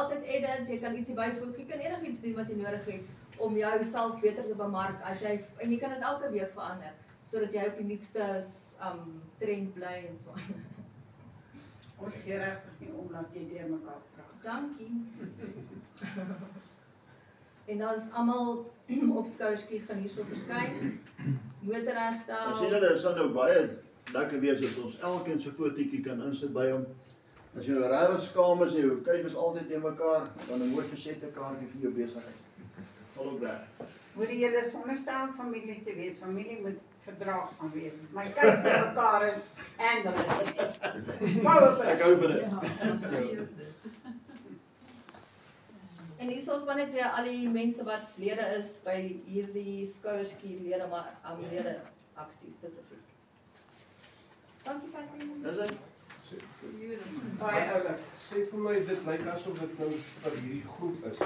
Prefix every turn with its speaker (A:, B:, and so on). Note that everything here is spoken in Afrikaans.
A: altyd edit, jy kan ietsie byvoeg, jy kan enigiets doen wat jy nodig het om jouself beter te bemark as jy en jy kan dit elke week verander sodat jy op die nuutste trend bly en so.
B: Ons gee regtig nie om dat jy deur mekaar praat.
A: Dankie. En dan is almal op Skouerskiet gaan hierso verskyn. Motorherstel.
C: As jy dit sal nou baie lekker wees as ons elkeen so fotootjie kan insit by hom. As jy nou regtig skaam is en jou kuif is altyd teen mekaar, dan 'n mooi versette kaartjie vir jou besigheid. Sal ook werk.
B: Moet jy julle sonnestel familie te wees, familie moet verdraagsaam wees. My kyk by mekaar is anderlik.
C: Ek hou van dit.
A: En hier is maar net weer al die mense wat lede is by hierdie Skouerskiet lede maar lede aksie spesifiek. Dankie Fatima.
C: Dis dit.
B: Baie oulik.
D: Sê vir my dit lyk asof dit nou vir hierdie groep is.